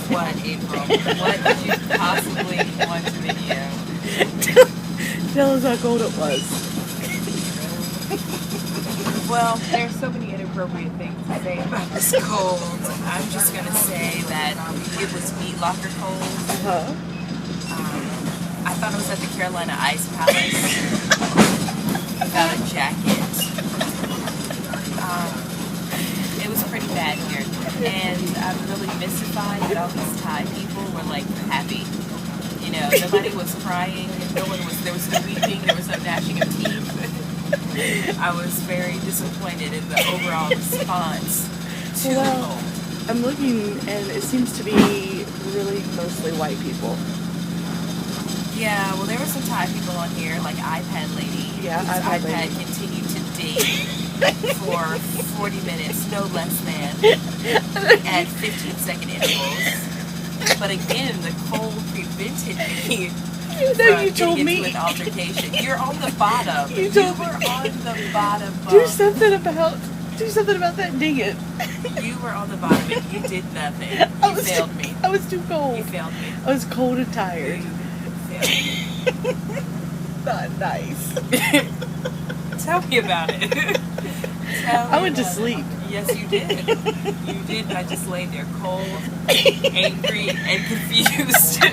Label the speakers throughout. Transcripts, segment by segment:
Speaker 1: What, April? What did you possibly want to video?
Speaker 2: Tell us how cold it was.
Speaker 1: Well, there's so many inappropriate things to say about this cold. I'm just gonna say that it was meat locker cold.
Speaker 2: Uh-huh.
Speaker 1: I thought it was at the Carolina Ice Palace. Without a jacket. It was pretty bad here, and I'm really mystified that all these Thai people were like happy. You know, nobody was crying, there was no weeping, there was no gnashing of teeth. I was very disappointed in the overall response to the cold.
Speaker 2: I'm looking, and it seems to be really mostly white people.
Speaker 1: Yeah, well, there were some Thai people on here, like iPad Lady.
Speaker 2: Yeah,
Speaker 1: whose
Speaker 2: iPad
Speaker 1: iPad
Speaker 2: Lady.
Speaker 1: continued to ding for 40 minutes, no less than, at 15-second intervals. But again, the cold prevented me from
Speaker 2: You told
Speaker 1: getting
Speaker 2: me.
Speaker 1: into an altercation. You're on the bottom.
Speaker 2: You told
Speaker 1: were
Speaker 2: me.
Speaker 1: on the bottom.
Speaker 2: Do something about that dinghy.
Speaker 1: You were on the bottom and you did nothing. You failed me.
Speaker 2: I was too cold.
Speaker 1: You failed me.
Speaker 2: I was cold and tired.
Speaker 1: You failed me.
Speaker 2: Not nice.
Speaker 1: Tell me about it.
Speaker 2: I went to sleep.
Speaker 1: Yes, you did. You did. I just laid there cold, angry, and confused.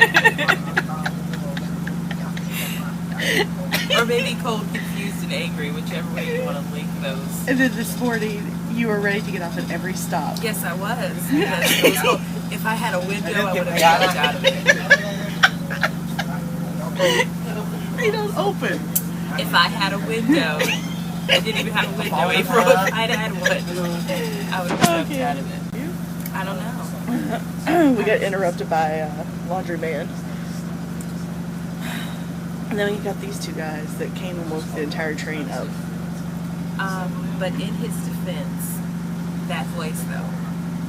Speaker 1: Or maybe cold, confused, and angry, whichever way you want to link those.
Speaker 2: And then this morning, you were ready to get off at every stop.
Speaker 1: Yes, I was. Because it was cold. If I had a window, I would have jumped out of it.
Speaker 2: They don't open.
Speaker 1: If I had a window, I didn't even have a window, April. If I'd had one, I would have jumped out of it. I don't know.
Speaker 2: We got interrupted by a laundry man. And then you got these two guys that came and woke the entire train up.
Speaker 1: But in his defense, that voice though.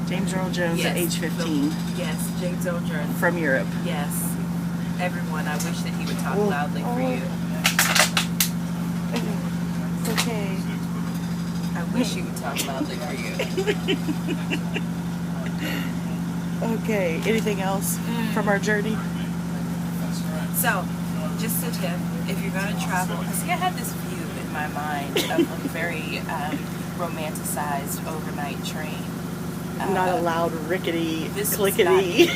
Speaker 2: James Earl Jones at age 15
Speaker 1: Yes, James Earl Jones.
Speaker 2: from Europe.
Speaker 1: Yes. Everyone, I wish that he would talk loudly for you.
Speaker 2: It's okay.
Speaker 1: I wish he would talk loudly for you.
Speaker 2: Okay, anything else from our journey?
Speaker 1: So, just a tip, if you're going to travel, see, I had this view in my mind of a very romanticized overnight train.
Speaker 2: Not a loud, rickety,
Speaker 1: This was
Speaker 2: clickety
Speaker 1: not it.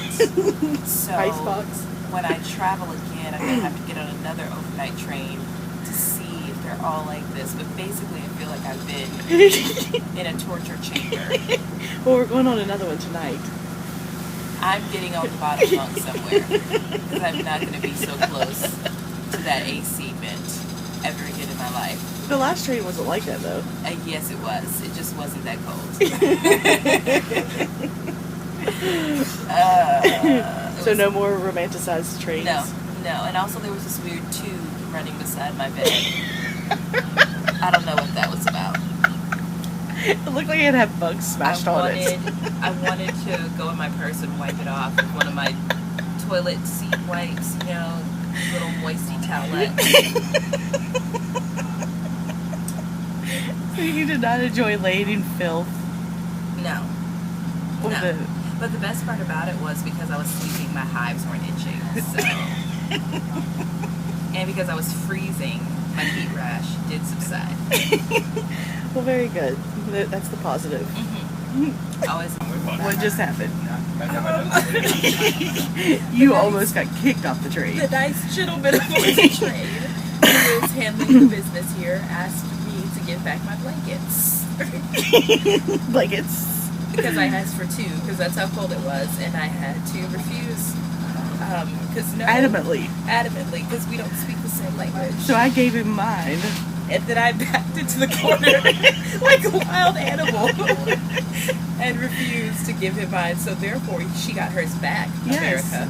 Speaker 1: So,
Speaker 2: icebox.
Speaker 1: when I travel again, I'm going to have to get on another overnight train to see if they're all like this. But basically, I feel like I've been in a torture chamber.
Speaker 2: Well, we're going on another one tonight.
Speaker 1: I'm getting on the bottom bunk somewhere because I'm not going to be so close to that AC vent ever again in my life.
Speaker 2: The last train wasn't like that, though.
Speaker 1: Yes, it was. It just wasn't that cold.
Speaker 2: So no more romanticized trains?
Speaker 1: No. And also there was this weird tube running beside my bed. I don't know what that was about.
Speaker 2: It looked like it had bugs smashed on it.
Speaker 1: I wanted to go in my purse and wipe it off with one of my toilet seat wipes, you know, little moisty towelettes.
Speaker 2: So you did not enjoy laying in filth?
Speaker 1: No.
Speaker 2: Or
Speaker 1: No. But the best part about it was because I was sleeping, my hives weren't itching. So. And because I was freezing, my heat rash did subside.
Speaker 2: Well, very good. That's the positive.
Speaker 1: Always.
Speaker 2: What just happened? You almost got kicked off the train.
Speaker 1: The nice gentleman of the train who is handling the business here asked me to give back my blankets.
Speaker 2: Blankets.
Speaker 1: Because I asked for two, because that's how cold it was, and I had to refuse.
Speaker 2: Adamantly,
Speaker 1: because we don't speak the same language.
Speaker 2: So I gave him mine.
Speaker 1: And then I backed into the corner like a wild animal and refused to give him mine. So therefore, she got hers back,
Speaker 2: Yes.
Speaker 1: America.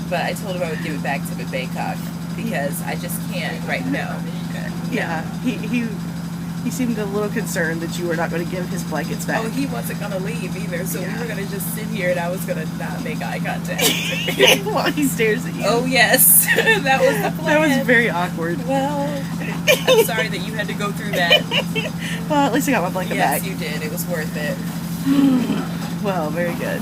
Speaker 1: But I told him I would give it back to him in Bangkok because I just can't right now.
Speaker 2: Yeah, he seemed a little concerned that you were not going to give his blankets back.
Speaker 1: Oh, he wasn't going to leave either, so we were going to just sit here and I was going to not make eye contact.
Speaker 2: While he stares at you.
Speaker 1: Oh, yes. That was the plan.
Speaker 2: That was very awkward.
Speaker 1: Well, I'm sorry that you had to go through that.
Speaker 2: Well, at least I got my blanket back.
Speaker 1: Yes, you did. It was worth it.
Speaker 2: Well, very good.